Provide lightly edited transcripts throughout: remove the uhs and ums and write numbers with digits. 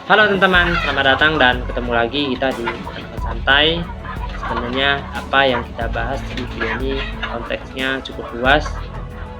Halo teman-teman, selamat datang dan ketemu lagi kita di Tempat Santai. Sebenarnya apa yang kita bahas di video ini konteksnya cukup luas,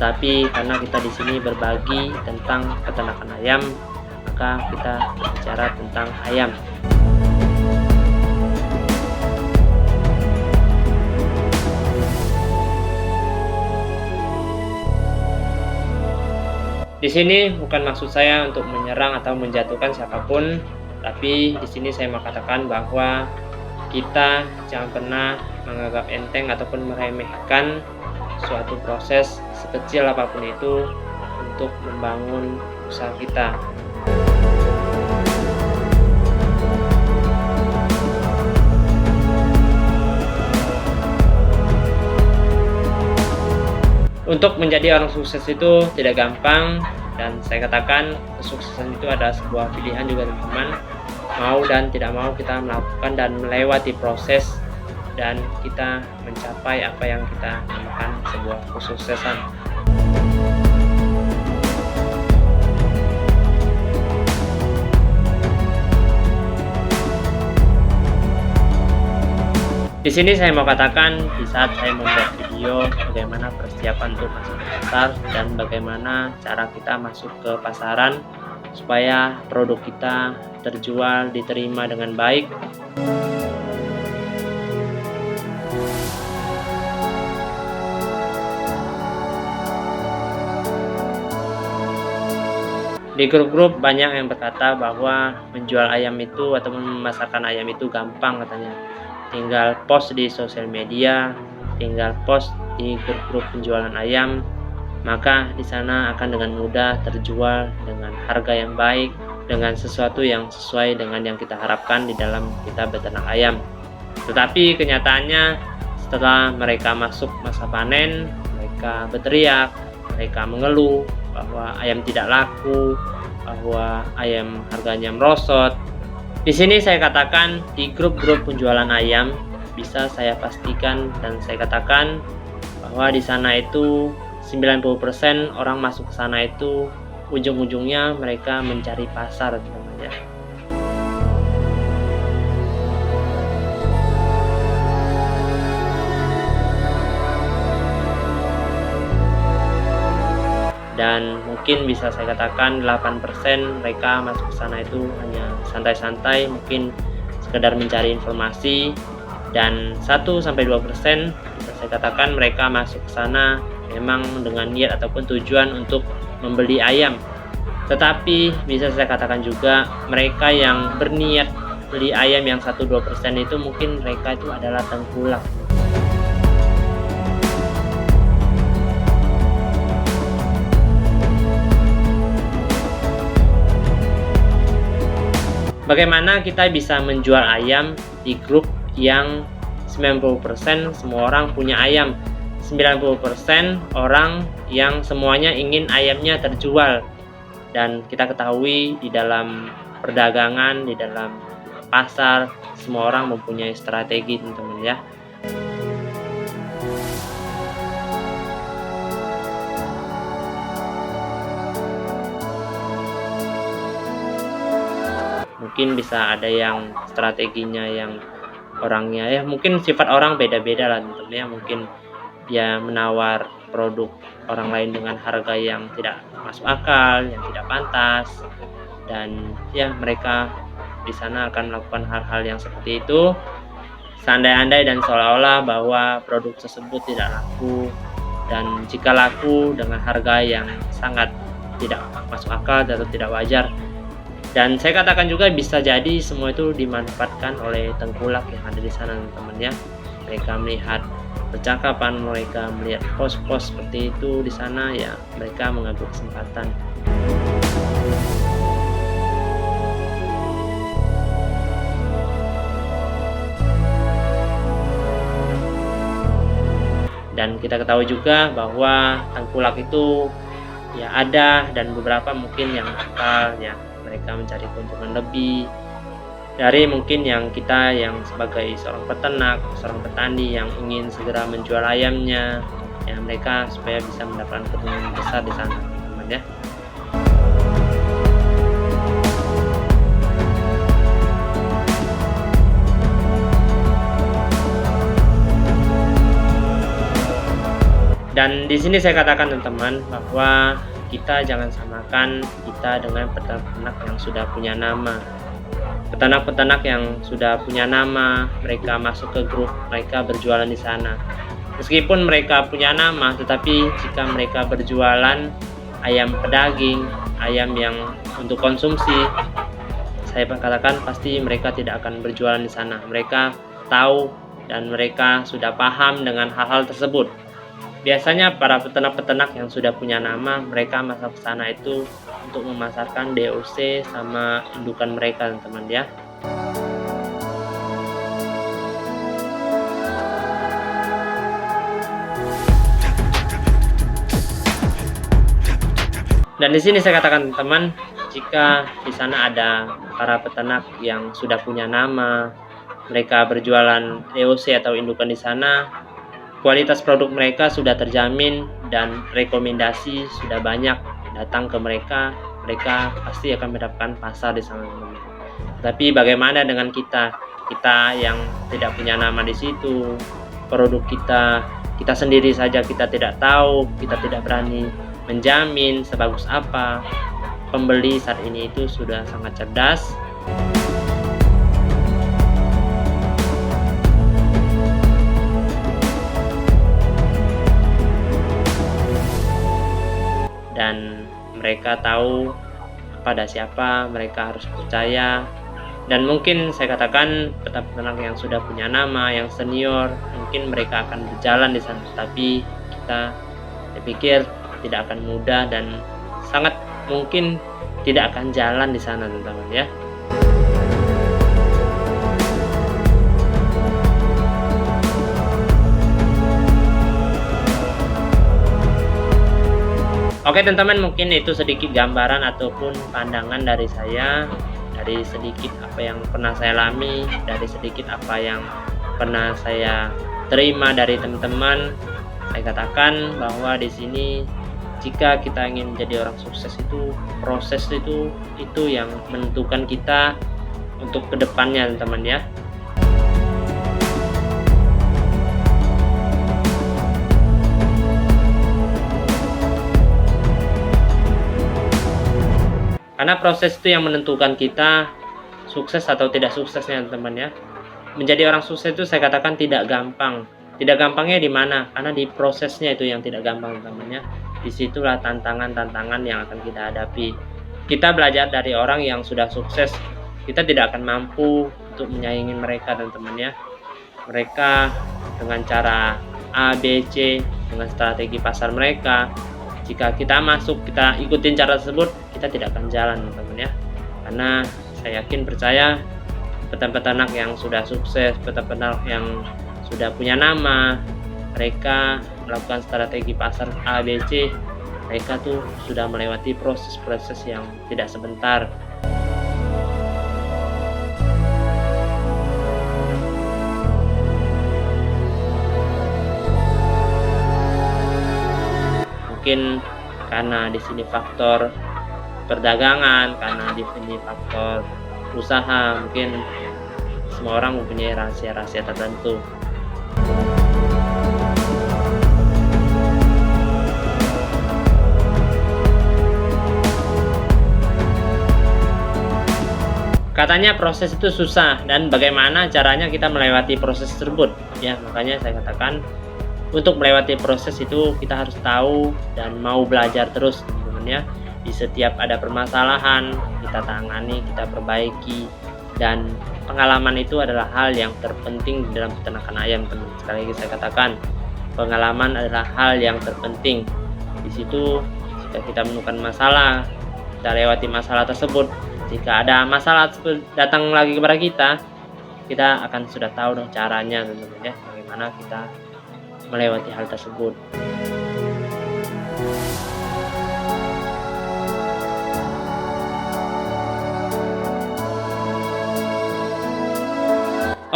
tapi karena kita di sini berbagi tentang peternakan ayam, maka kita bicara tentang ayam. Di sini bukan maksud saya untuk menyerang atau menjatuhkan siapapun, tapi di sini saya mau katakan bahwa kita jangan pernah menganggap enteng ataupun meremehkan suatu proses sekecil apapun itu untuk membangun usaha kita. Untuk menjadi orang sukses itu tidak gampang, dan saya katakan kesuksesan itu adalah sebuah pilihan juga teman-teman. Mau dan tidak mau kita melakukan dan melewati proses, dan kita mencapai apa yang kita namakan sebuah kesuksesan. Di sini saya mau katakan, di saat saya membuat video bagaimana persiapan untuk masuk ke pasar dan bagaimana cara kita masuk ke pasaran supaya produk kita terjual, diterima dengan baik. Di grup-grup banyak yang berkata bahwa menjual ayam itu atau memasarkan ayam itu gampang katanya. Tinggal post di sosial media, tinggal post di grup-grup penjualan ayam, maka di sana akan dengan mudah terjual dengan harga yang baik, dengan sesuatu yang sesuai dengan yang kita harapkan di dalam kita beternak ayam. Tetapi kenyataannya setelah mereka masuk masa panen, mereka berteriak, mereka mengeluh bahwa ayam tidak laku, bahwa ayam harganya merosot. Di sini saya katakan di grup-grup penjualan ayam bisa saya pastikan dan saya katakan bahwa di sana itu 90% orang masuk ke sana itu ujung-ujungnya mereka mencari pasar namanya. Dan mungkin bisa saya katakan 8% mereka masuk ke sana itu hanya santai-santai, mungkin sekedar mencari informasi, dan 1-2% bisa saya katakan mereka masuk ke sana memang dengan niat ataupun tujuan untuk membeli ayam. Tetapi bisa saya katakan juga mereka yang berniat beli ayam yang 1-2% itu mungkin mereka itu adalah tengkulak. Bagaimana kita bisa menjual ayam di grup yang 90% semua orang punya ayam, 90% orang yang semuanya ingin ayamnya terjual. Dan kita ketahui di dalam perdagangan, di dalam pasar, semua orang mempunyai strategi teman-teman ya. Mungkin bisa ada yang strateginya yang orangnya ya mungkin sifat orang beda-beda lah teman-teman ya. Mungkin dia menawar produk orang lain dengan harga yang tidak masuk akal, yang tidak pantas, dan ya mereka di sana akan melakukan hal-hal yang seperti itu seandai-andai dan seolah-olah bahwa produk tersebut tidak laku, dan jika laku dengan harga yang sangat tidak masuk akal atau tidak wajar. Dan saya katakan juga bisa jadi semua itu dimanfaatkan oleh tengkulak yang ada di sana teman-teman ya. Mereka melihat percakapan, mereka melihat post-post seperti itu di sana ya, mereka mengambil kesempatan. Dan kita ketahui juga bahwa tengkulak itu ya ada, dan beberapa mungkin yang nakal ya, mereka mencari keuntungan lebih dari mungkin yang kita yang sebagai seorang peternak, seorang petani yang ingin segera menjual ayamnya ya, mereka supaya bisa mendapatkan keuntungan besar di sana teman-teman ya. Dan di sini saya katakan teman-teman bahwa kita jangan samakan kita dengan peternak yang sudah punya nama. Peternak-peternak yang sudah punya nama, mereka masuk ke grup, mereka berjualan di sana. Meskipun mereka punya nama, tetapi jika mereka berjualan ayam pedaging, ayam yang untuk konsumsi, saya katakan pasti mereka tidak akan berjualan di sana. Mereka tahu dan mereka sudah paham dengan hal-hal tersebut. Biasanya para peternak-peternak yang sudah punya nama, mereka masuk ke sana itu untuk memasarkan DOC sama indukan mereka, teman-teman ya. Dan di sini saya katakan teman, jika di sana ada para peternak yang sudah punya nama, mereka berjualan DOC atau indukan di sana, kualitas produk mereka sudah terjamin dan rekomendasi sudah banyak datang ke mereka, mereka pasti akan mendapatkan pasar di sana. Tapi bagaimana dengan kita yang tidak punya nama di situ, produk kita sendiri saja kita tidak tahu, kita tidak berani menjamin sebagus apa. Pembeli saat ini itu sudah sangat cerdas. Dan mereka tahu kepada siapa mereka harus percaya. Dan mungkin saya katakan peternak yang sudah punya nama, yang senior, mungkin mereka akan berjalan di sana. Tapi kita, saya pikir tidak akan mudah dan sangat mungkin tidak akan jalan di sana, teman-teman ya. Oke teman-teman, mungkin itu sedikit gambaran ataupun pandangan dari saya, dari sedikit apa yang pernah saya alami, dari sedikit apa yang pernah saya terima dari teman-teman. Saya katakan bahwa di sini jika kita ingin menjadi orang sukses itu, proses itu yang menentukan kita untuk kedepannya, teman-teman ya. Karena proses itu yang menentukan kita sukses atau tidak suksesnya, teman-teman ya. Menjadi orang sukses itu saya katakan tidak gampang. Tidak gampangnya di mana? Karena di prosesnya itu yang tidak gampang, teman-teman ya. Disitulah tantangan-tantangan yang akan kita hadapi. Kita belajar dari orang yang sudah sukses. Kita tidak akan mampu untuk menyaingi mereka, teman-teman ya. Mereka dengan cara A, B, C, dengan strategi pasar mereka. Jika kita masuk, kita ikutin cara tersebut, kita tidak akan jalan, teman-teman ya. Karena saya yakin percaya peternak yang sudah sukses, peternak yang sudah punya nama, mereka melakukan strategi pasar A, B, C, mereka tuh sudah melewati proses-proses yang tidak sebentar. Mungkin karena di sini faktor perdagangan, karena di sini faktor usaha, mungkin semua orang mempunyai rahasia-rahasia tertentu. Katanya proses itu susah, dan bagaimana caranya kita melewati proses tersebut ya. Makanya saya katakan untuk melewati proses itu kita harus tahu dan mau belajar terus, teman-teman ya. Di setiap ada permasalahan kita tangani, kita perbaiki, dan pengalaman itu adalah hal yang terpenting dalam peternakan ayam, teman. Sekali lagi saya katakan, pengalaman adalah hal yang terpenting. Di situ jika kita menemukan masalah, kita lewati masalah tersebut. Jika ada masalah datang lagi kepada kita akan sudah tahu dong caranya, teman-teman ya, bagaimana kita melewati hal tersebut.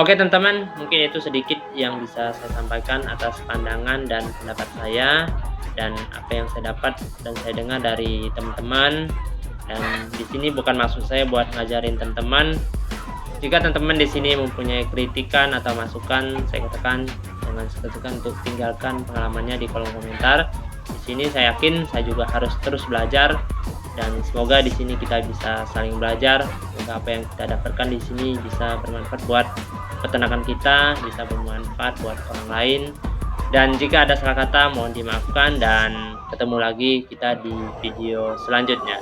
Oke teman-teman, mungkin itu sedikit yang bisa saya sampaikan atas pandangan dan pendapat saya dan apa yang saya dapat dan saya dengar dari teman-teman. Dan di sini bukan maksud saya buat ngajarin teman-teman. Jika teman-teman di sini mempunyai kritikan atau masukan, saya katakan jangan segan-segan untuk tinggalkan pengalamannya di kolom komentar. Di sini saya yakin saya juga harus terus belajar, dan semoga di sini kita bisa saling belajar. Semoga apa yang kita dapatkan di sini bisa bermanfaat buat peternakan kita, bisa bermanfaat buat orang lain. Dan jika ada salah kata mohon dimaafkan, dan ketemu lagi kita di video selanjutnya.